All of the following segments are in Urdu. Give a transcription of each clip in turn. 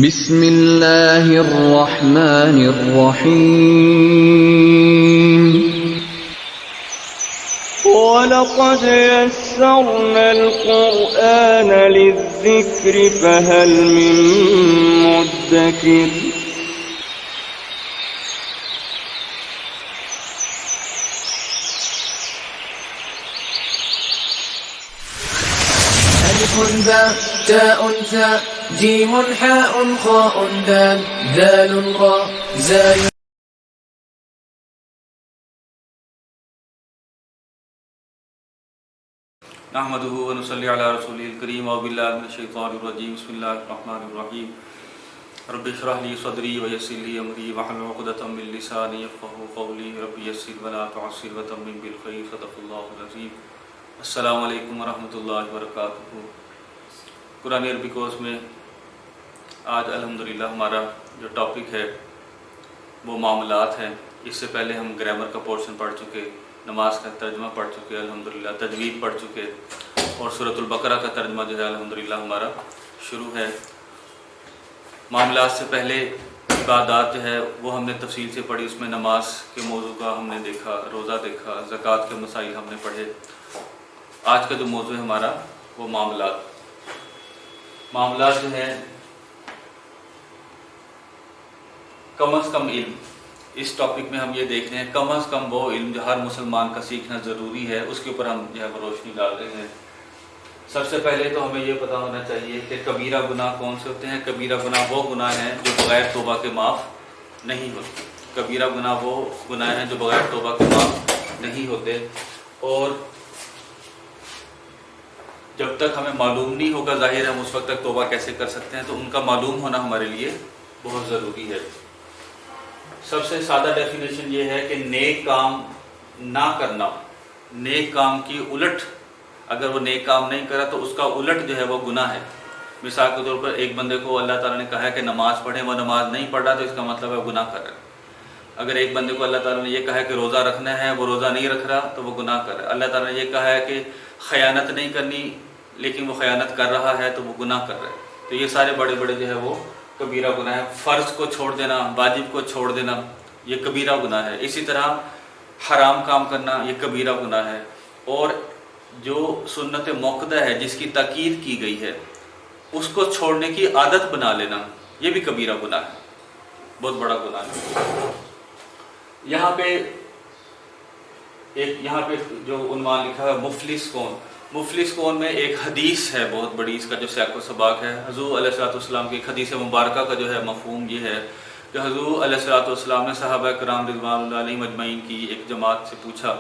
بسم اللہ الرحمن الرحیم وَلَقَدْ يَسَّرْنَا الْقُرْآنَ لِلذِّكْرِ فَهَلْ مِن مُّدَّكِرٍ ألف باء تاء ثاء جيم حاء خاء دال ذال راء زاي. نحمده ونصلي على رسوله الكريم وبالله من الشيطان الرجيم بسم الله الرحمن الرحيم رب اشرح لي صدري ويسر لي امري واحلل عقدة من لساني يفقهوا قولي رب يسر ولا تعسر وتمم بالخير صدق الله العظيم. السلام علیکم ورحمۃ اللہ وبرکاتہ. قرآن عربی کورس میں آج الحمدللہ ہمارا جو ٹاپک ہے وہ معاملات ہیں. اس سے پہلے ہم گرامر کا پورشن پڑھ چکے، نماز کا ترجمہ پڑھ چکے الحمدللہ، تجوید پڑھ چکے، اور سورۃ البقرہ کا ترجمہ جو ہے الحمدللہ ہمارا شروع ہے. معاملات سے پہلے عبادات جو ہے وہ ہم نے تفصیل سے پڑھی. اس میں نماز کے موضوع کا ہم نے دیکھا، روزہ دیکھا، زکوٰۃ کے مسائل ہم نے پڑھے. آج کا جو موضوع ہے ہمارا وہ معاملات جو ہے کم از کم علم. اس ٹاپک میں ہم یہ دیکھ رہے ہیں کم از کم وہ علم جو ہر مسلمان کا سیکھنا ضروری ہے، اس کے اوپر ہم جو ہے وہ روشنی ڈال رہے ہیں. سب سے پہلے تو ہمیں یہ پتہ ہونا چاہیے کہ کبیرہ گناہ کون سے ہوتے ہیں. کبیرہ گناہ وہ گناہ ہیں جو بغیر توبہ کے معاف نہیں ہوتے. کبیرہ گناہ وہ گناہ ہیں جو بغیر توبہ کے معاف نہیں ہوتے، اور جب تک ہمیں معلوم نہیں ہوگا ظاہر ہم اس وقت تک توبہ کیسے کر سکتے ہیں، تو ان کا معلوم ہونا ہمارے لیے بہت ضروری ہے. سب سے سادہ ڈیفینیشن یہ ہے کہ نیک کام نہ کرنا، نیک کام کی الٹ، اگر وہ نیک کام نہیں کرا تو اس کا الٹ جو ہے وہ گناہ ہے. مثال کے طور پر ایک بندے کو اللہ تعالیٰ نے کہا ہے کہ نماز پڑھیں، وہ نماز نہیں پڑھ رہا تو اس کا مطلب ہے وہ گناہ کر رہا ہے. اگر ایک بندے کو اللہ تعالیٰ نے یہ کہا ہے کہ روزہ رکھنا ہے، وہ روزہ نہیں رکھ رہا تو وہ گناہ کر رہا ہے. اللہ تعالیٰ نے یہ کہا ہے کہ خیانت نہیں کرنی لیکن وہ خیانت کر رہا ہے تو وہ گناہ کر رہا ہے. تو یہ سارے بڑے بڑے جو ہے وہ کبیرہ گناہ ہے. فرض کو چھوڑ دینا، واجب کو چھوڑ دینا، یہ کبیرہ گناہ ہے. اسی طرح حرام کام کرنا یہ کبیرہ گناہ ہے. اور جو سنت موقدہ ہے جس کی تاکید کی گئی ہے اس کو چھوڑنے کی عادت بنا لینا یہ بھی کبیرہ گناہ ہے، بہت بڑا گناہ ہے. یہاں پہ جو عنوان لکھا ہے مفلس کون. مفلس کون میں ایک حدیث ہے بہت بڑی، اس کا جو سیاق و سباق ہے حضور علیہ الصلوۃ والسلام کی ایک حدیث مبارکہ کا جو ہے مفہوم یہ ہے کہ حضور علیہ الصلوۃ والسلام نے صحابہ کرام رضوان اللہ علیہم اجمعین کی ایک جماعت سے پوچھا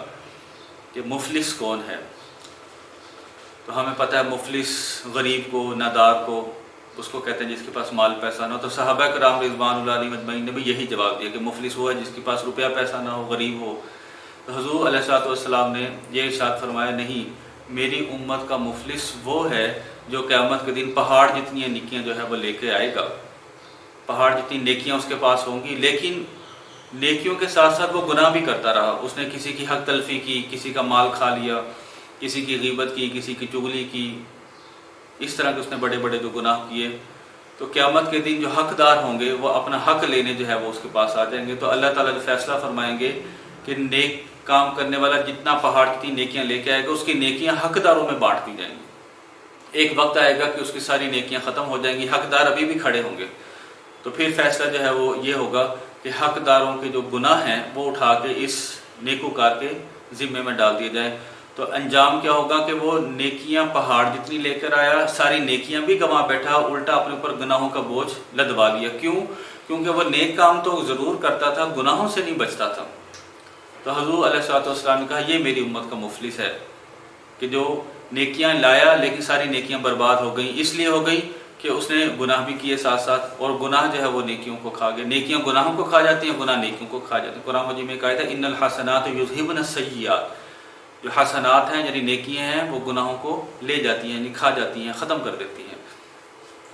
کہ مفلس کون ہے. تو ہمیں پتہ ہے مفلس غریب کو، نادار کو، اس کو کہتے ہیں جس کے پاس مال پیسہ نہ ہو. تو صحابہ کرام رضوان اللہ علیہم اجمعین نے بھی یہی جواب دیا کہ مفلس وہ ہے جس کے پاس روپیہ پیسہ نہ ہو، غریب ہو. تو حضور علیہ الصلوۃ والسلام نے یہ ارشاد فرمایا نہیں، میری امت کا مفلس وہ ہے جو قیامت کے دن پہاڑ جتنی نیکیاں جو ہے وہ لے کے آئے گا. پہاڑ جتنی نیکیاں اس کے پاس ہوں گی، لیکن نیکیوں کے ساتھ ساتھ وہ گناہ بھی کرتا رہا. اس نے کسی کی حق تلفی کی، کسی کا مال کھا لیا، کسی کی غیبت کی، کسی کی چغلی کی، اس طرح کے اس نے بڑے بڑے جو گناہ کیے. تو قیامت کے دن جو حقدار ہوں گے وہ اپنا حق لینے جو ہے وہ اس کے پاس آ جائیں گے. تو اللہ تعالیٰ جو فیصلہ فرمائیں گے کہ نیک کام کرنے والا جتنا پہاڑ کی نیکیاں لے کے آئے گا اس کی نیکیاں حقداروں میں بانٹ دی جائیں گی. ایک وقت آئے گا کہ اس کی ساری نیکیاں ختم ہو جائیں گی، حقدار ابھی بھی کھڑے ہوں گے. تو پھر فیصلہ جو ہے وہ یہ ہوگا کہ حقداروں کے جو گناہ ہیں وہ اٹھا کے اس نیکوکار کے ذمے میں ڈال دیے جائیں. تو انجام کیا ہوگا کہ وہ نیکیاں پہاڑ جتنی لے کر آیا، ساری نیکیاں بھی گنوا بیٹھا، الٹا اپنے اوپر گناہوں کا بوجھ لدوا لیا. کیوں؟ کیونکہ وہ نیک کام تو ضرور کرتا تھا، گناہوں سے نہیں بچتا تھا. تو حضور علیہ الصلوۃ والسلام نے کہا یہ میری امت کا مفلس ہے کہ جو نیکیاں لایا لیکن ساری نیکیاں برباد ہو گئیں. اس لیے ہو گئی کہ اس نے گناہ بھی کیے ساتھ ساتھ، اور گناہ جو ہے وہ نیکیوں کو کھا گئے. نیکیاں گناہوں کو کھا جاتی ہیں، گناہ نیکیوں کو کھا جاتے ہیں. قرآن مجید میں کہا ہے ان الحسنات یذہبن السیئات، جو حسنات ہیں یعنی نیکیاں ہیں وہ گناہوں کو لے جاتی ہیں، یعنی کھا جاتی ہیں، ختم کر دیتی ہیں.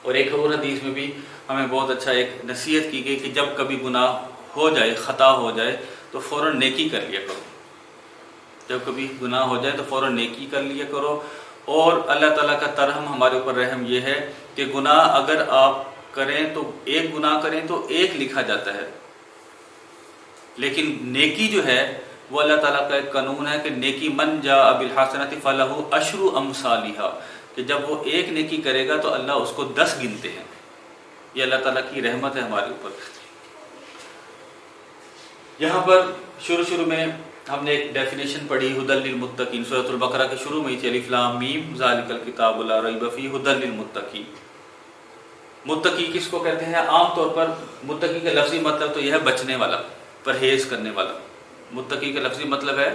اور ایک اور حدیث میں بھی ہمیں بہت اچھا ایک نصیحت کی گئی کہ جب کبھی گناہ ہو جائے، خطا ہو جائے تو فوراً نیکی کر لیا کرو. جب کبھی گناہ ہو جائے تو فوراً نیکی کر لیا کرو. اور اللہ تعالیٰ کا ترحم، ہمارے اوپر رحم یہ ہے کہ گناہ اگر آپ کریں تو ایک گناہ کریں تو ایک لکھا جاتا ہے، لیکن نیکی جو ہے وہ اللہ تعالیٰ کا ایک قانون ہے کہ نیکی من جاء بالحسنۃ فلہ عشر امثالھا، کہ جب وہ ایک نیکی کرے گا تو اللہ اس کو 10 گنتے ہیں۔ یہ اللہ تعالیٰ کی رحمت ہے ہمارے اوپر۔ یہاں پر شروع میں ہم نے ایک ڈیفینیشن پڑھی ھدی للمتقین، سورۃ البقرہ کے شروع میں ہی الف لام میم ذالک الکتاب لا ریب فیہ ھدی للمتقین۔ متقی کس کو کہتے ہیں؟ عام طور پر متقی کا لفظی مطلب تو یہ ہے بچنے والا، پرہیز کرنے والا۔ متقی کا لفظی مطلب ہے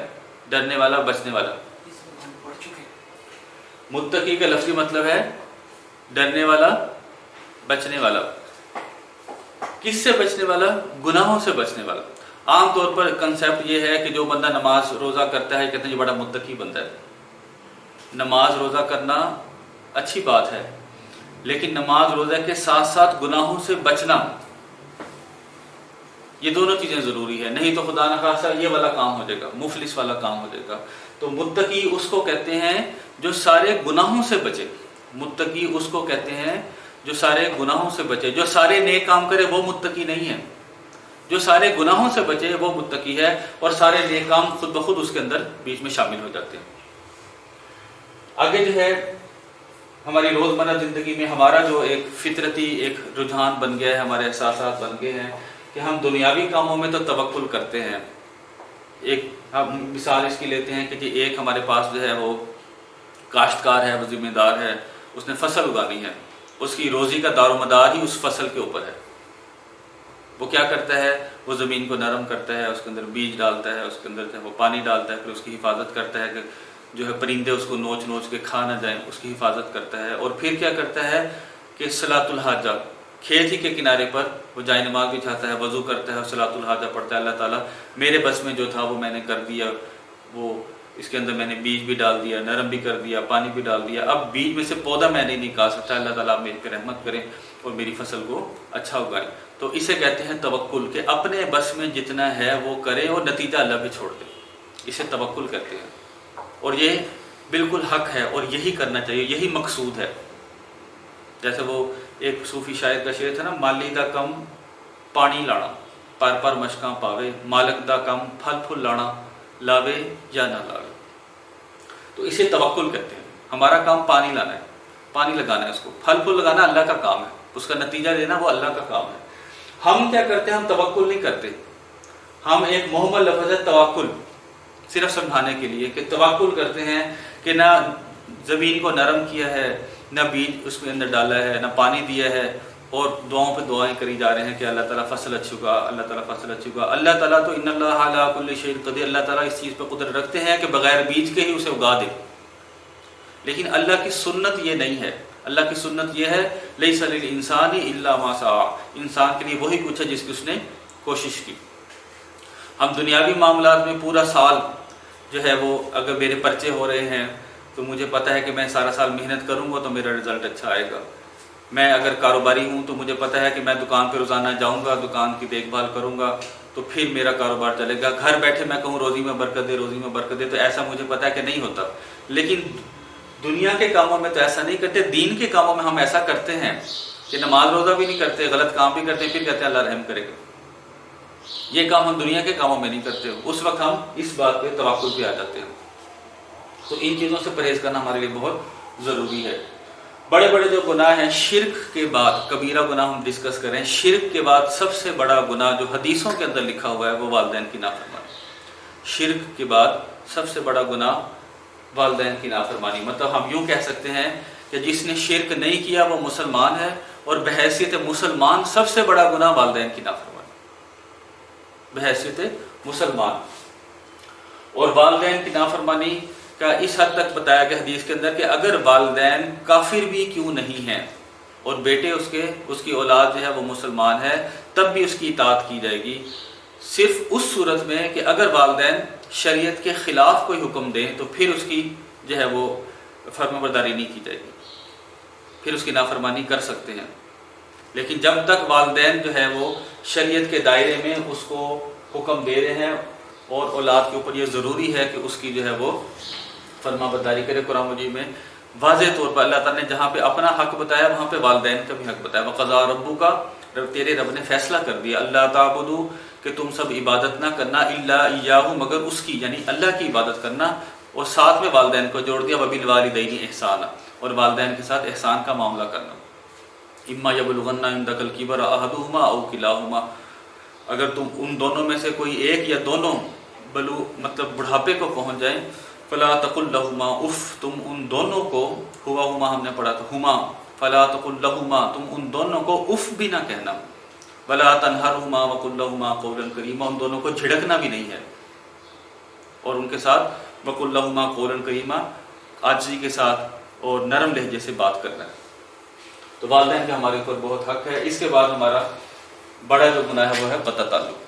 ڈرنے والا، بچنے والا۔ متقی کا لفظی مطلب ہے ڈرنے والا، بچنے والا۔ کس سے بچنے والا؟ گناہوں سے بچنے والا۔ عام طور پر کنسیپٹ یہ ہے کہ جو بندہ نماز روزہ کرتا ہے کہتے ہیں یہ بڑا متقی بندہ ہے۔ نماز روزہ کرنا اچھی بات ہے، لیکن نماز روزہ کے ساتھ ساتھ گناہوں سے بچنا، یہ دونوں چیزیں ضروری ہے، نہیں تو خدا نخواستہ یہ والا کام ہو جائے گا، مفلس والا کام ہو جائے گا۔ تو متقی اس کو کہتے ہیں جو سارے گناہوں سے بچے۔ متقی اس کو کہتے ہیں جو سارے گناہوں سے بچے۔ جو سارے نیک کام کرے وہ متقی نہیں ہے، جو سارے گناہوں سے بچے وہ متقی ہے، اور سارے نیک کام خود بخود اس کے اندر بیچ میں شامل ہو جاتے ہیں۔ آگے جو ہے ہماری روزمرہ زندگی میں ہمارا جو ایک فطرتی ایک رجحان بن گیا ہے، ہمارے احساسات بن گئے ہیں کہ ہم دنیاوی کاموں میں تو توکل کرتے ہیں۔ ایک ہم مثال اس کی لیتے ہیں کہ جی ایک ہمارے پاس جو ہے وہ کاشتکار ہے، وہ ذمہ دار ہے، اس نے فصل اگانی ہے، اس کی روزی کا دار و مدار ہی اس فصل کے اوپر ہے۔ وہ کیا کرتا ہے؟ وہ زمین کو نرم کرتا ہے، اس کے اندر بیج ڈالتا ہے، اس کے اندر جو ہے وہ پانی ڈالتا ہے، پھر اس کی حفاظت کرتا ہے کہ جو ہے پرندے اس کو نوچ نوچ کے کھا نہ جائیں، اس کی حفاظت کرتا ہے۔ اور پھر کیا کرتا ہے کہ صلاۃ الحاجہ، کھیت ہی کے کنارے پر وہ جائے نماز بچھاتا ہے، وضو کرتا ہے اور صلاۃ الحاجہ پڑھتا ہے، اللہ تعالیٰ میرے بس میں جو تھا وہ میں نے کر دیا، وہ اس کے اندر میں نے بیج بھی ڈال دیا، نرم بھی کر دیا، پانی بھی ڈال دیا، اب بیج میں سے پودا میں نہیں نکال سکتا، اللہ تعالیٰ آپ میرے پہ رحمت کریں اور میری فصل کو اچھا اگائیں۔ تو اسے کہتے ہیں توکل، کہ اپنے بس میں جتنا ہے وہ کرے اور نتیجہ اللہ پہ چھوڑ دے، اسے توکل کہتے ہیں۔ اور یہ بالکل حق ہے اور یہی کرنا چاہیے، یہی مقصود ہے۔ جیسے وہ ایک صوفی شاعر کا شعر تھا نا، مالی دا کم پانی لانا پر پر مشکاں پاوے، مالک دا کم پھل پھل لانا لاوے یا نہ لاوے۔ تو اسے توکل کہتے ہیں۔ ہمارا کام پانی لانا ہے، پانی لگانا ہے، اس کو پھل پھل لگانا اللہ کا کام ہے، اس کا نتیجہ دینا وہ اللہ کا کام ہے۔ ہم کیا کرتے ہیں؟ ہم توکل نہیں کرتے، ہم ایک محمل لفظ ہے توکل، صرف سمجھانے کے لیے کہ توکل کرتے ہیں کہ نہ زمین کو نرم کیا ہے، نہ بیج اس کے اندر ڈالا ہے، نہ پانی دیا ہے، اور دعاؤں پہ دعائیں کری جا رہے ہیں کہ اللہ تعالیٰ فصل اچھی اگا، اللہ تعالیٰ فصل اچھی اگا۔ اللہ تعالیٰ تو ان اللہ علی کل شیء قدیر، اللہ تعالیٰ اس چیز پہ قدرت رکھتے ہیں کہ بغیر بیج کے ہی اسے اگا دے، لیکن اللہ کی سنت یہ نہیں ہے۔ اللہ کی سنت یہ ہے لیس للانسان الا ما سعى، انسان کے لیے وہی کچھ ہے جس کی اس نے کوشش کی۔ ہم دنیاوی معاملات میں پورا سال جو ہے وہ اگر میرے پرچے ہو رہے ہیں تو مجھے پتہ ہے کہ میں سارا سال محنت کروں گا تو میرا رزلٹ اچھا آئے گا۔ میں اگر کاروباری ہوں تو مجھے پتہ ہے کہ میں دکان پہ روزانہ جاؤں گا، دکان کی دیکھ بھال کروں گا تو پھر میرا کاروبار چلے گا۔ گھر بیٹھے میں کہوں روزی میں برکت دے، روزی میں برکت دے، تو ایسا مجھے پتہ ہے کہ نہیں ہوتا۔ لیکن دنیا کے کاموں میں تو ایسا نہیں کرتے، دین کے کاموں میں ہم ایسا کرتے ہیں کہ نماز روزہ بھی نہیں کرتے، غلط کام بھی کرتے ہیں، پھر کہتے ہیں اللہ رحم کرے گا۔ یہ کام ہم دنیا کے کاموں میں نہیں کرتے، اس وقت ہم اس بات پہ توکل پہ آ جاتے ہیں۔ تو ان چیزوں سے پرہیز کرنا ہمارے لیے بہت ضروری ہے۔ بڑے بڑے جو گناہ ہیں شرک کے بعد، کبیرہ گناہ ہم ڈسکس کریں، شرک کے بعد سب سے بڑا گناہ جو حدیثوں کے اندر لکھا ہوا ہے وہ والدین کی نافرمانی۔ شرک کے بعد سب سے بڑا گناہ والدین کی نافرمانی، مطلب ہم یوں کہہ سکتے ہیں کہ جس نے شرک نہیں کیا وہ مسلمان ہے، اور بحیثیت مسلمان سب سے بڑا گناہ والدین کی نافرمانی، بحیثیت مسلمان۔ اور والدین کی نافرمانی کا اس حد تک بتایا گیا حدیث کے اندر کہ اگر والدین کافر بھی کیوں نہیں ہیں اور بیٹے اس کی اولاد جو ہے وہ مسلمان ہے، تب بھی اس کی اطاعت کی جائے گی، صرف اس صورت میں کہ اگر والدین شریعت کے خلاف کوئی حکم دیں تو پھر اس کی جو ہے وہ فرمانبرداری نہیں کی جائے گی، پھر اس کی نافرمانی کر سکتے ہیں۔ لیکن جب تک والدین جو ہے وہ شریعت کے دائرے میں اس کو حکم دے رہے ہیں، اور اولاد کے اوپر یہ ضروری ہے کہ اس کی جو ہے وہ فرما برداری کرے۔ قرآن مجید میں واضح طور پر اللہ تعالیٰ نے جہاں پہ اپنا حق بتایا وہاں پہ والدین کا بھی حق بتایا. وَقَضَىٰ رَبُّكَ، تیرے رب نے فیصلہ کر دیا، اللہ تعبدوا، کہ تم سب عبادت نہ کرنا، الا ایاہ، مگر اس کی، یعنی اللہ کی عبادت کرنا، اور ساتھ میں والدین کو جوڑ دیا، وَبِالْوَالِدَيْنِ إِحْسَانًا، اور والدین کے ساتھ احسان کا معاملہ کرنا. اِمَّا يَبْلُغَنَّ عِندَكَ الْكِبَرَ أَحَدُهُمَا أَوْ كِلَاهُمَا، اگر تم ان دونوں میں سے کوئی ایک یا دونوں مطلب بڑھاپے کو پہنچ جائیں، فلا تقل لہما اف، تم ان دونوں کو، ہما ہم نے پڑھا تھا ہما، فلا تقل لہما، تم ان دونوں کو اف بھی نہ کہنا، ولا تنہرہما وقل لہما قولا کریما، ان دونوں کو جھڑکنا بھی نہیں ہے، اور ان کے ساتھ وقل لہما قولا کریما، عاجزی کے ساتھ اور نرم لہجے سے بات کرنا ہے. تو والدین کا ہمارے اوپر بہت حق ہے. اس کے بعد ہمارا بڑا جو گناہ ہے وہ ہے قطع تعلق.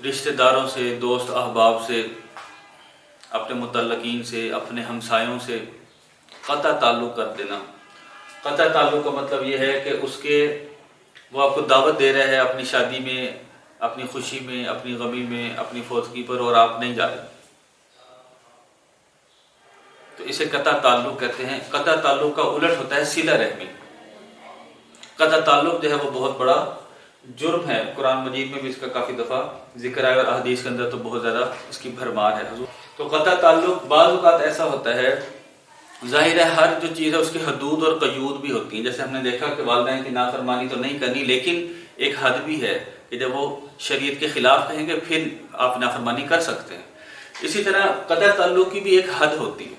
رشتہ داروں سے، دوست احباب سے، اپنے متعلقین سے، اپنے ہمسایوں سے قطع تعلق کر دینا. قطع تعلق کا مطلب یہ ہے کہ وہ آپ کو دعوت دے رہے ہیں اپنی شادی میں، اپنی خوشی میں، اپنی غمی میں، اپنی فوتگی پر، اور آپ نہیں جا رہے، تو اسے قطع تعلق کہتے ہیں. قطع تعلق کا الٹ ہوتا ہے صلہ رحمی. قطع تعلق جو ہے وہ بہت بڑا جرم ہے. قرآن مجید میں بھی اس کا کافی دفعہ ذکر ہے، اور احادیث کے اندر تو بہت زیادہ اس کی بھرمار ہے. تو قطع تعلق بعض اوقات ایسا ہوتا ہے، ظاہر ہے ہر جو چیز ہے اس کی حدود اور قیود بھی ہوتی ہیں. جیسے ہم نے دیکھا کہ والدین کی نافرمانی تو نہیں کرنی، لیکن ایک حد بھی ہے کہ جب وہ شریعت کے خلاف کہیں گے پھر آپ نافرمانی کر سکتے ہیں. اسی طرح قطع تعلق کی بھی ایک حد ہوتی ہے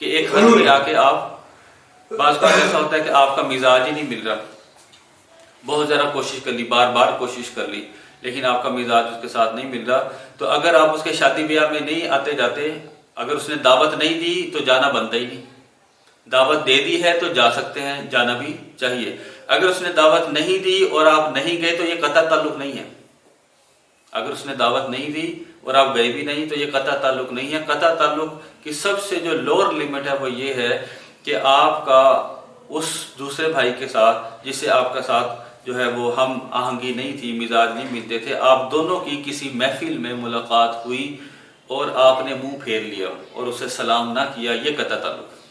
کہ ایک حد پہ آ کے آپ، بعض بار ایسا ہوتا ہے کہ آپ کا مزاج ہی نہیں مل رہا، بہت زیادہ کوشش کر لی، بار بار کوشش کر لی، لیکن آپ کا مزاج اس کے ساتھ نہیں مل رہا، تو اگر آپ اس کے شادی بیاہ میں نہیں آتے جاتے، اگر اس نے دعوت نہیں دی تو جانا بنتا ہی نہیں. دعوت دے دی ہے تو جا سکتے ہیں، جانا بھی چاہیے. اگر اس نے دعوت نہیں دی اور آپ نہیں گئے تو یہ قطع تعلق نہیں ہے. اگر اس نے دعوت نہیں دی اور آپ گئے بھی نہیں تو یہ قطع تعلق نہیں ہے. قطع تعلق کی سب سے جو لوور لمٹ ہے وہ یہ ہے کہ آپ کا اس دوسرے بھائی کے ساتھ، جس سے آپ کا ساتھ جو ہے وہ ہم آہنگی نہیں تھی، مزاج نہیں ملتے تھے، آپ دونوں کی کسی محفل میں ملاقات ہوئی اور آپ نے منہ پھیر لیا اور اسے سلام نہ کیا، یہ قطع تعلق ہے.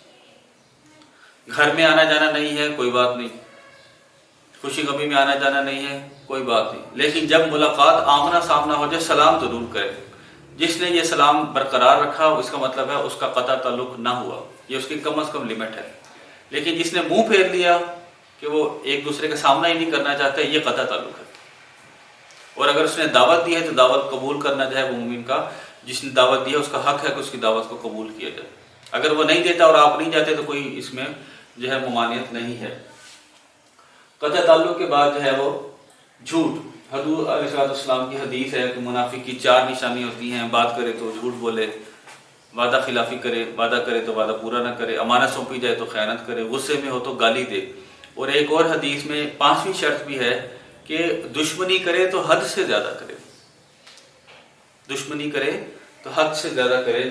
گھر میں آنا جانا نہیں ہے، کوئی بات نہیں، خوشی غمی میں آنا جانا نہیں ہے، کوئی بات نہیں، لیکن جب ملاقات آمنا سامنا ہو جائے سلام ضرور کرے. جس نے یہ سلام برقرار رکھا اس کا مطلب ہے اس کا قطع تعلق نہ ہوا، یہ اس کی کم از کم لمٹ ہے. لیکن جس نے منہ پھیر لیا کہ وہ ایک دوسرے کا سامنا ہی نہیں کرنا چاہتے، یہ قطع تعلق ہے. اور اگر اس نے دعوت دی ہے تو دعوت قبول کرنا جو ہے وہ مومن کا، جس نے دعوت دی ہے اس کا حق ہے کہ اس کی دعوت کو قبول کیا جائے. اگر وہ نہیں دیتا اور آپ نہیں جاتے تو کوئی اس میں جو ہے ممانعت نہیں ہے. قطع تعلق کے بعد جو ہے وہ جھوٹ. حضور علیہ السلام کی حدیث ہے کہ منافق کی 4 نشانی ہوتی ہیں: بات کرے تو جھوٹ بولے، وعدہ خلافی کرے، وعدہ کرے تو وعدہ پورا نہ کرے، امانت سونپی جائے تو خیانت کرے، غصے میں ہو تو گالی دے. اور ایک اور حدیث میں 5ویں شرط بھی ہے کہ دشمنی کرے تو حد سے زیادہ کرے، دشمنی کرے تو حد سے زیادہ کرے.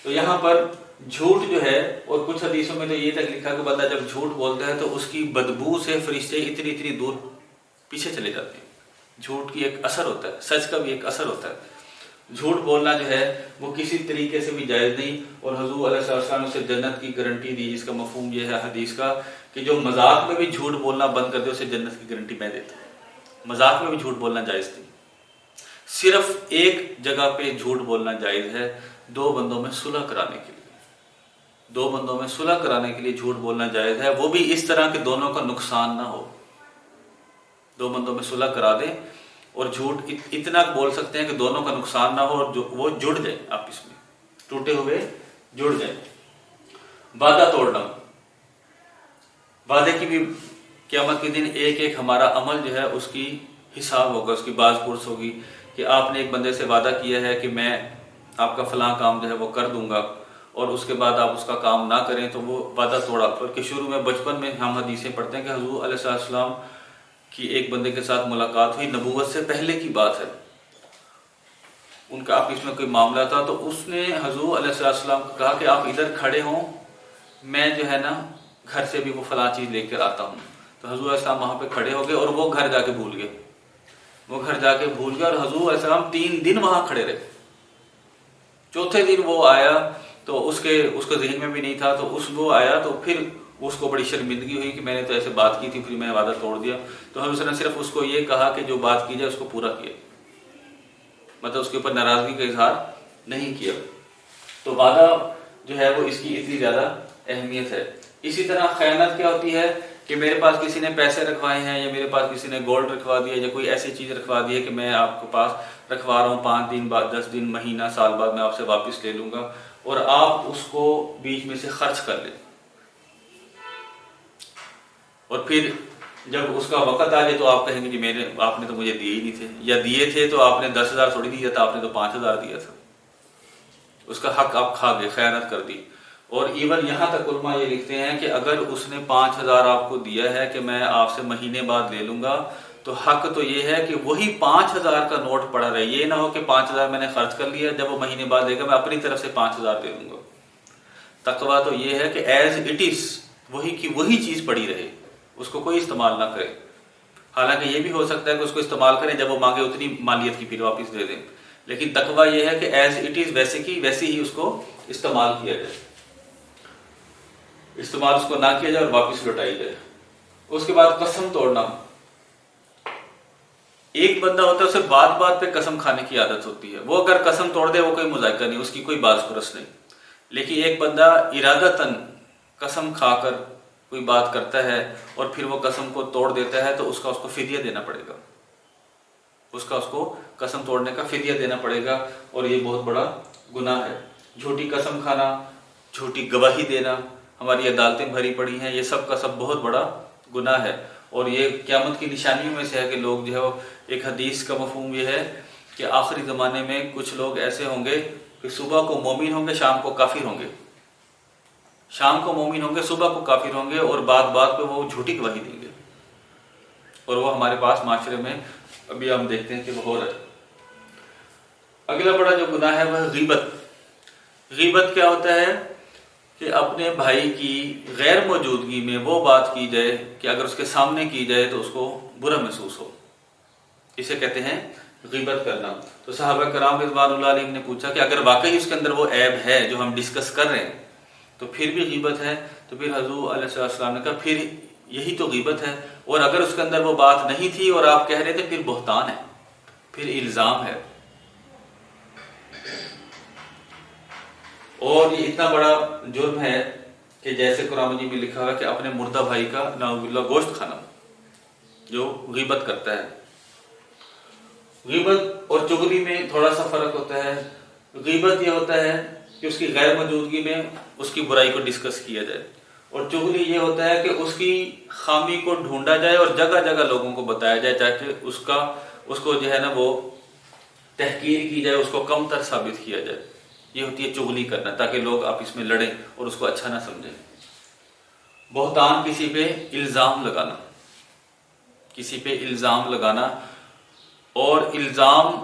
تو یہاں پر جھوٹ جو ہے، اور کچھ حدیثوں میں تو یہ تک لکھا کہ بندہ جب جھوٹ بولتا ہے تو اس کی بدبو سے فرشتے اتنی دور پیچھے چلے جاتے ہیں. جھوٹ کی ایک اثر ہوتا ہے، سچ کا بھی ایک اثر ہوتا ہے. جھوٹ بولنا جو ہے وہ کسی طریقے سے بھی جائز نہیں. اور حضور علیہ السلام نے اسے جنت کی گارنٹی دی، جس کا مفہوم یہ ہے حدیث کا کہ جو مذاق میں بھی جھوٹ بولنا بند کر دے اسے جنت کی گارنٹی میں دیتا ہوں. مذاق میں بھی جھوٹ بولنا جائز نہیں. صرف ایک جگہ پہ جھوٹ بولنا جائز ہے، 2 بندوں میں صلح کرانے کے لیے. 2 بندوں میں صلح کرانے کے لیے جھوٹ بولنا جائز ہے، وہ بھی اس طرح کہ دونوں کا نقصان نہ ہو. 2 بندوں میں صلح کرا دیں اور جھوٹ اتنا بول سکتے ہیں کہ دونوں کا نقصان نہ ہو اور وہ جڑ جائیں، آپس میں ٹوٹے ہوئے جڑ جائیں. وعدہ توڑنا. وعدے کی بھی قیامت کے دن ایک ہمارا عمل جو ہے اس کی حساب ہوگا، اس کی باز پرس ہوگی کہ آپ نے ایک بندے سے وعدہ کیا ہے کہ میں آپ کا فلاں کام جو ہے وہ کر دوں گا، اور اس کے بعد آپ اس کا کام نہ کریں تو وہ وعدہ توڑا. بلکہ شروع میں بچپن میں ہم حدیثیں پڑھتے ہیں کہ حضور علیہ السلام کی ایک بندے کے ساتھ ملاقات ہوئی، نبوت سے پہلے کی بات ہے، ان کا آپس میں کوئی معاملہ تھا، تو اس نے حضور علیہ السلام کو کہا کہ آپ ادھر کھڑے ہوں، میں جو ہے نا گھر سے بھی وہ فلاں چیز لے کر آتا ہوں. تو حضور علیہ السلام وہاں پہ کھڑے ہو گئے اور وہ گھر جا کے بھول گئے. اور حضور علیہ السلام 3 دن وہاں کھڑے رہے. 4تھے دن وہ آیا تو اس کو ذہن میں بھی نہیں تھا، تو وہ آیا تو پھر اس کو بڑی شرمندگی ہوئی کہ میں نے تو ایسے بات کی تھی، پھر میں نے وعدہ توڑ دیا. تو حضور صلی اللہ علیہ وسلم نے صرف اس کو یہ کہا کہ جو بات کی جائے اس کو پورا کیا، مطلب اس کے اوپر ناراضگی کا اظہار نہیں کیا. تو وعدہ جو ہے وہ اس کی اتنی زیادہ اہمیت ہے. اسی طرح خیانت کیا ہوتی ہے کہ میرے پاس کسی نے پیسے رکھوائے ہیں، یا میرے پاس کسی نے گولڈ رکھوا دیا، یا کوئی ایسی چیز رکھوا دی ہے کہ میں آپ کے پاس رکھوا رہا ہوں، 5 دن بعد، 10 دن، مہینہ، سال بعد میں آپ سے واپس لے لوں گا، اور آپ اس کو بیچ میں سے خرچ کر لیں، اور پھر جب اس کا وقت آ جائے تو آپ کہیں گے کہ آپ نے تو مجھے دیے ہی نہیں تھے، یا دیے تھے تو آپ نے 10,000 تھوڑی دیا تھا، آپ نے تو 5,000 دیا تھا. اس کا حق آپ کھا گئے، خیانت کر دی. اور ایون یہاں تک علماء یہ لکھتے ہیں کہ اگر اس نے 5,000 آپ کو دیا ہے کہ میں آپ سے مہینے بعد لے لوں گا، تو حق تو یہ ہے کہ وہی 5,000 کا نوٹ پڑا رہے. یہ نہ ہو کہ 5,000 میں نے خرچ کر لیا، جب وہ مہینے بعد دے گا میں اپنی طرف سے 5,000 دے دوں گا. تقویٰ تو یہ ہے کہ ایز اٹ از وہی کی وہی چیز پڑی رہے، اس کو کوئی استعمال نہ کرے. حالانکہ یہ بھی ہو سکتا ہے کہ اس کو استعمال کریں، جب وہ مانگے اتنی مالیت کی پھر واپس دے دیں. لیکن تقویٰ یہ ہے کہ ایز اٹ از ویسے کی ویسے ہی اس کو استعمال کیا جائے، استعمال اس کو نہ کیا جائے اور واپس لوٹائی جائے. اس کے بعد قسم توڑنا. ایک بندہ ہوتا ہے اسے بات بات پہ قسم کھانے کی عادت ہوتی ہے، وہ اگر قسم توڑ دے وہ کوئی مذائقہ نہیں، اس کی کوئی باز پرس نہیں. لیکن ایک بندہ ارادتاً قسم کھا کر کوئی بات کرتا ہے اور پھر وہ قسم کو توڑ دیتا ہے، تو اس کو فدیہ دینا پڑے گا، اس کو قسم توڑنے کا فدیہ دینا پڑے گا، اور یہ بہت بڑا گناہ ہے. جھوٹی قسم کھانا، جھوٹی گواہی دینا، ہماری عدالتیں بھری پڑی ہیں، یہ سب کا سب بہت بڑا گناہ ہے. اور یہ قیامت کی نشانیوں میں سے ہے کہ لوگ جو ہے وہ، ایک حدیث کا مفہوم یہ ہے کہ آخری زمانے میں کچھ لوگ ایسے ہوں گے کہ صبح کو مومن ہوں گے، شام کو کافر ہوں گے، شام کو مومن ہوں گے، صبح کو کافر ہوں گے، اور بات بات پہ وہ جھوٹی گواہی دیں گے. اور وہ ہمارے پاس معاشرے میں ابھی ہم دیکھتے ہیں کہ وہ ہو رہا ہے. اگلا بڑا جو گناہ ہے وہ ہے غیبت. غیبت کیا ہوتا ہے کہ اپنے بھائی کی غیر موجودگی میں وہ بات کی جائے کہ اگر اس کے سامنے کی جائے تو اس کو برا محسوس ہو، اسے کہتے ہیں غیبت کرنا. تو صحابہ کرام رضوان اللہ علیہم نے پوچھا کہ اگر واقعی اس کے اندر وہ عیب ہے جو ہم ڈسکس کر رہے ہیں تو پھر بھی غیبت ہے؟ تو پھر حضور علیہ السلام نے کہا پھر یہی تو غیبت ہے. اور اگر اس کے اندر وہ بات نہیں تھی اور آپ کہہ رہے تھے، پھر بہتان ہے، پھر الزام ہے. اور یہ اتنا بڑا جرم ہے کہ جیسے قرآن مجید میں لکھا ہوا ہے کہ اپنے مردہ بھائی کا نعوذ باللہ گوشت کھانا، جو غیبت کرتا ہے. غیبت اور چغلی میں تھوڑا سا فرق ہوتا ہے. غیبت یہ ہوتا ہے کہ اس کی غیر موجودگی میں اس کی برائی کو ڈسکس کیا جائے، اور چغلی یہ ہوتا ہے کہ اس کی خامی کو ڈھونڈا جائے اور جگہ جگہ لوگوں کو بتایا جائے تاکہ اس کو جو ہے نا وہ تحقیر کی جائے، اس کو کم تر ثابت کیا جائے. یہ ہوتی ہے چغلی کرنا، تاکہ لوگ آپس میں لڑیں اور اس کو اچھا نہ سمجھیں. بہتان کسی پہ الزام لگانا، کسی پہ الزام لگانا. اور الزام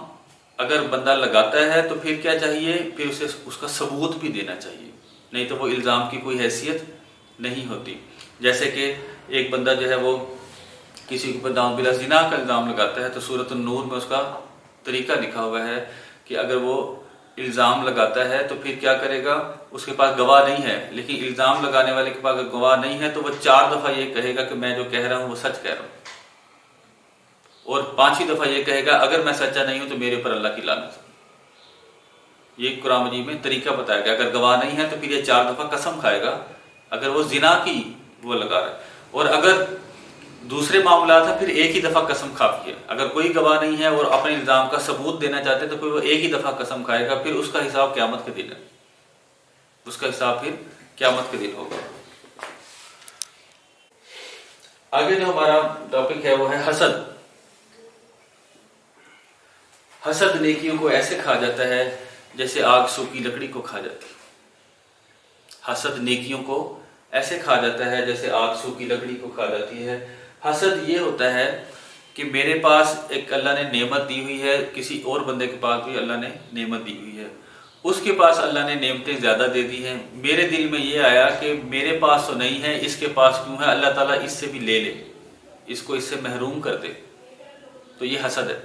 اگر بندہ لگاتا ہے تو پھر کیا چاہیے؟ پھر اسے اس کا ثبوت بھی دینا چاہیے، نہیں تو وہ الزام کی کوئی حیثیت نہیں ہوتی. جیسے کہ ایک بندہ جو ہے وہ کسی کے اوپر نعوذ باللہ زنا کا الزام لگاتا ہے، تو سورۃ النور میں اس کا طریقہ لکھا ہوا ہے کہ اگر وہ الزام لگاتا ہے تو پھر کیا کرے گا؟ اس کے پاس گواہ نہیں ہے، لیکن الزام لگانے والے کے پاس گواہ نہیں ہے تو وہ 4 دفعہ یہ کہے گا کہ میں جو کہہ رہا ہوں وہ سچ کہہ رہا ہوں، اور 5ویں دفعہ یہ کہے گا اگر میں سچا نہیں ہوں تو میرے اوپر اللہ کی لعنت. یہ قرآن مجید میں طریقہ بتایا گیا. اگر گواہ نہیں ہے تو پھر یہ 4 دفعہ قسم کھائے گا اگر وہ زنا کی وہ لگا رہا ہے، اور اگر دوسرے معاملات ہیں پھر ایک ہی دفعہ قسم کھاتی ہے. اگر کوئی گواہ نہیں ہے اور اپنے الزام کا ثبوت دینا چاہتے ہیں تو پھر وہ ایک ہی دفعہ قسم کھائے گا، پھر اس کا حساب قیامت کے دن ہے، اس کا حساب پھر قیامت کے دن ہوگا. آگے جو ہمارا ٹاپک ہے وہ ہے حسد. حسد نیکیوں کو ایسے کھا جاتا ہے جیسے آگ سوکھی لکڑی کو کھا جاتی ہے. حسد نیکیوں کو ایسے کھا جاتا ہے جیسے آگ سوکھی لکڑی کو کھا جاتی ہے. حسد یہ ہوتا ہے کہ میرے پاس ایک اللہ نے نعمت دی ہوئی ہے، کسی اور بندے کے پاس بھی اللہ نے نعمت دی ہوئی ہے، اس کے پاس اللہ نے نعمتیں زیادہ دے دی ہیں. میرے دل میں یہ آیا کہ میرے پاس تو نہیں ہے، اس کے پاس کیوں ہے؟ اللہ تعالیٰ اس سے بھی لے لے، اس کو اس سے محروم کر دے. تو یہ حسد ہے.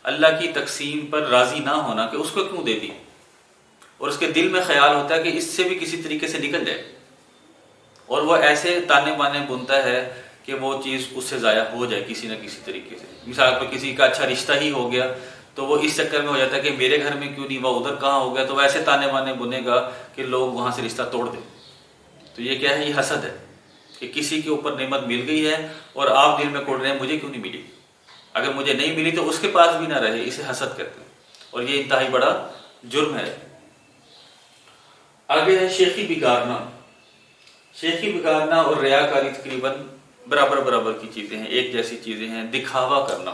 اللہ کی تقسیم پر راضی نہ ہونا کہ اس کو کیوں دے دی. اور اس کے دل میں خیال ہوتا ہے کہ اس سے بھی کسی طریقے سے نکل جائے، اور وہ ایسے تانے بانے بنتا ہے کہ وہ چیز اس سے ضائع ہو جائے کسی نہ کسی طریقے سے۔ مثال پر کسی کا اچھا رشتہ ہی ہو گیا تو وہ اس چکر میں ہو جاتا ہے کہ میرے گھر میں کیوں نہیں، وہ ادھر کہاں ہو گیا، تو ویسے تانے بانے بنے گا کہ لوگ وہاں سے رشتہ توڑ دیں۔ تو یہ کیا ہے؟ یہ حسد ہے کہ کسی کے اوپر نعمت مل گئی ہے اور آپ دل میں کوڑ رہے ہیں مجھے کیوں نہیں ملی، اگر مجھے نہیں ملی تو اس کے پاس بھی نہ رہے، اسے حسد کہتے ہیں، اور یہ انتہائی بڑا جرم ہے۔ آگے ہے شیخی بگارنا۔ شیخی بگارنا اور ریاکاری تقریباً برابر کی چیزیں ہیں، ایک جیسی چیزیں ہیں۔ دکھاوا کرنا،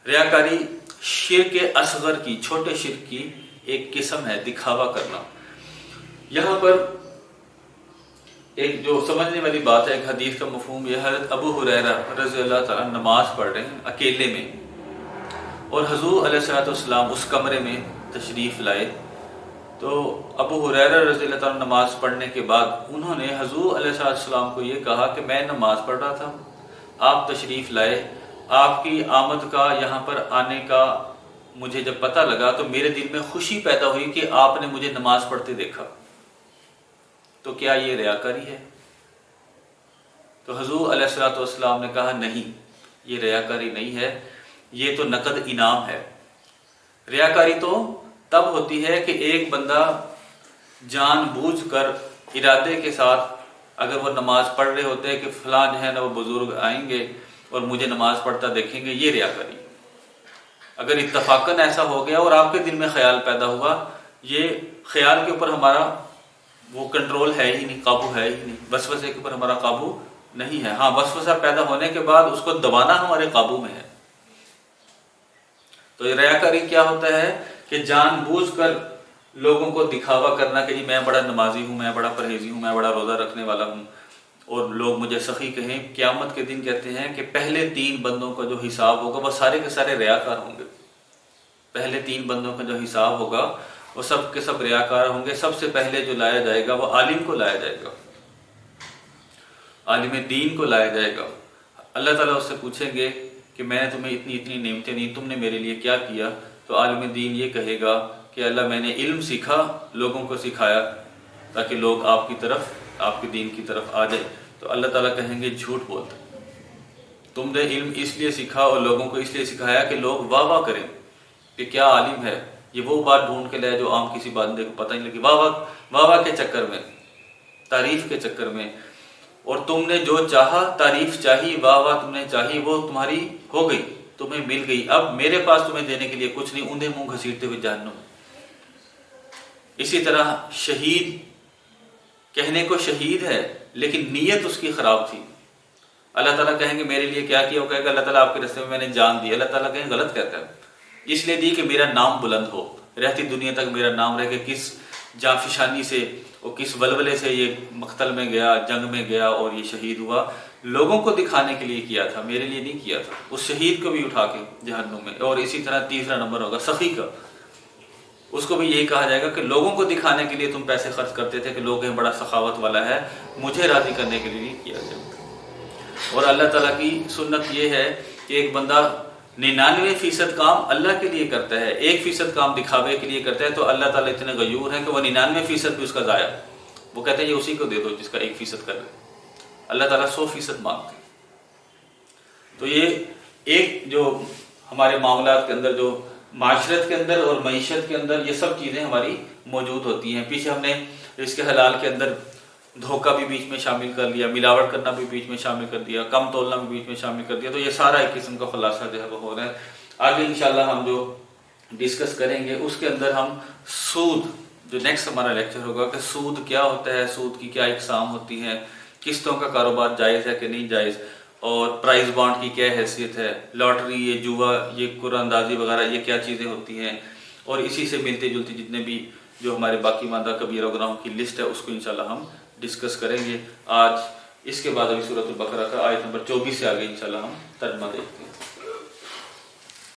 ریاکاری شرک اصغر کی، چھوٹے شرک کی ایک قسم ہے، دکھاوا کرنا۔ یہاں پر ایک جو سمجھنے والی بات ہے، ایک حدیث کا مفہوم یہ ہے، حضرت ابو ہریرہ رضی اللہ تعالیٰ نماز پڑھ رہے ہیں اکیلے میں، اور حضور علیہ السلام اس کمرے میں تشریف لائے۔ تو ابو ہریرہ رضی اللہ تعالیٰ نماز پڑھنے کے بعد انہوں نے حضور علیہ السلام کو یہ کہا کہ میں نماز پڑھ رہا تھا، آپ تشریف لائے، آپ کی آمد کا، یہاں پر آنے کا مجھے جب پتہ لگا تو میرے دل میں خوشی پیدا ہوئی کہ آپ نے مجھے نماز پڑھتے دیکھا، تو کیا یہ ریاکاری ہے؟ تو حضور علیہ السلام نے کہا نہیں، یہ ریاکاری نہیں ہے، یہ تو نقد انعام ہے۔ ریاکاری تو تب ہوتی ہے کہ ایک بندہ جان بوجھ کر ارادے کے ساتھ، اگر وہ نماز پڑھ رہے ہوتے ہیں کہ فلاں جو ہے نا وہ بزرگ آئیں گے اور مجھے نماز پڑھتا دیکھیں گے، یہ ریاکاری۔ اگر اتفاقاً ایسا ہو گیا اور آپ کے دل میں خیال پیدا ہوا، یہ خیال کے اوپر ہمارا وہ کنٹرول ہے ہی نہیں، قابو ہے ہی نہیں، وسوسے کے اوپر ہمارا قابو نہیں ہے۔ ہاں، وسوسہ پیدا ہونے کے بعد اس کو دبانا ہمارے قابو میں ہے۔ تو یہ ریاکاری کیا ہوتا ہے کہ جان بوجھ کر لوگوں کو دکھاوا کرنا کہ جی میں بڑا نمازی ہوں، میں بڑا پرہیزی ہوں، میں بڑا روزہ رکھنے والا ہوں، اور لوگ مجھے سخی کہیں۔ قیامت کے دن کہتے ہیں کہ پہلے 3 بندوں کا جو حساب ہوگا وہ سارے کے سارے ریاکار ہوں گے۔ پہلے 3 بندوں کا جو حساب ہوگا وہ سب کے سب ریاکار ہوں گے۔ سب سے پہلے جو لایا جائے گا وہ عالم کو لایا جائے گا، عالم دین کو لایا جائے گا۔ اللہ تعالیٰ اس سے پوچھیں گے کہ میں نے تمہیں اتنی نعمتیں دی، تم نے میرے لیے کیا کیا؟ تو عالم دین یہ کہے گا کہ اللہ میں نے علم سیکھا، لوگوں کو سکھایا تاکہ لوگ آپ کی طرف، آپ کے دین کی طرف آ جائیں۔ تو اللہ تعالیٰ کہیں گے جھوٹ بولتے، تم نے علم اس لیے سیکھا اور لوگوں کو اس لیے سکھایا کہ لوگ واہ واہ کریں کہ کیا عالم ہے، یہ وہ بات ڈھونڈ کے لائے جو عام کسی بندے کو پتہ نہیں لگی، واہ واہ کے چکر میں، تعریف کے چکر میں۔ اور تم نے جو چاہا، تعریف چاہی، واہ واہ تم نے چاہی، وہ تمہاری ہو گئی، تمہیں مل گئی، اب میرے پاس تمہیں دینے کے لیے کچھ نہیں، اوندھے منہ گھسیٹتے ہوئے جہنم۔ اسی طرح شہید، کہنے کو شہید ہے لیکن نیت اس کی خراب تھی۔ اللہ تعالیٰ کہیں گے میرے لیے کیا کیا؟ وہ کہے گا اللہ تعالیٰ آپ کے راستے میں میں نے جان دی۔ اللہ تعالیٰ کہیں غلط کہتا ہے، اس لیے دی کہ میرا نام بلند ہو، رہتی دنیا تک میرا نام رہے، کہ کس جانفشانی سے اور کس ولولے سے یہ مقتل میں گیا، جنگ میں گیا اور یہ شہید ہوا، لوگوں کو دکھانے کے لیے کیا تھا، میرے لیے نہیں کیا تھا۔ اس شہید کو بھی اٹھا کے جہنم میں۔ اور اسی طرح تیسرا نمبر ہوگا سخی کا، اس کو بھی یہی کہا جائے گا کہ لوگوں کو دکھانے کے لیے تم پیسے خرچ کرتے تھے کہ لوگ بڑا سخاوت والا ہے، مجھے راضی کرنے کے لیے نہیں کیا گیا۔ اور اللہ تعالیٰ کی سنت یہ ہے کہ ایک بندہ 99% کام اللہ کے لیے کرتا ہے، 1% کام دکھاوے کے لیے کرتا ہے، تو اللہ تعالیٰ اتنے غیور ہیں کہ وہ 99% بھی اس کا ضائع، وہ کہتے ہیں یہ اسی کو دے دو جس کا 1% کر رہے۔ اللہ تعالیٰ 100% مانگتے ہیں۔ تو یہ ایک جو ہمارے معاملات کے اندر، جو معاشرت کے اندر اور معیشت کے اندر، یہ سب چیزیں ہماری موجود ہوتی ہیں۔ پیچھے ہم نے رزق حلال کے اندر دھوکہ بھی بیچ میں شامل کر لیا، ملاوٹ کرنا بھی بیچ میں شامل کر دیا، کم تولنا بھی بیچ میں شامل کر دیا، تو یہ سارا ایک قسم کا خلاصہ جو ہے وہ ہو رہا ہے۔ آگے انشاءاللہ ہم جو ڈسکس کریں گے اس کے اندر ہم سود، جو نیکسٹ ہمارا لیکچر ہوگا کہ سود کیا ہوتا ہے، سود کی کیا اقسام ہوتی ہیں، قسطوں کا کاروبار جائز ہے کہ نہیں جائز، اور پرائز بانڈ کی کیا حیثیت ہے، لاٹری، یہ جوا، یہ قرعہ اندازی وغیرہ، یہ کیا چیزیں ہوتی ہیں، اور اسی سے ملتے جلتے جتنے بھی جو ہمارے باقی ماندہ کبیرہ گناہوں کی لسٹ ہے اس کو انشاءاللہ ہم ڈسکس کریں گے آج۔ اس کے بعد ابھی سورۃ البقرہ کا آیت نمبر 24 سے آگے انشاءاللہ ہم ترجمہ دیکھتے ہیں۔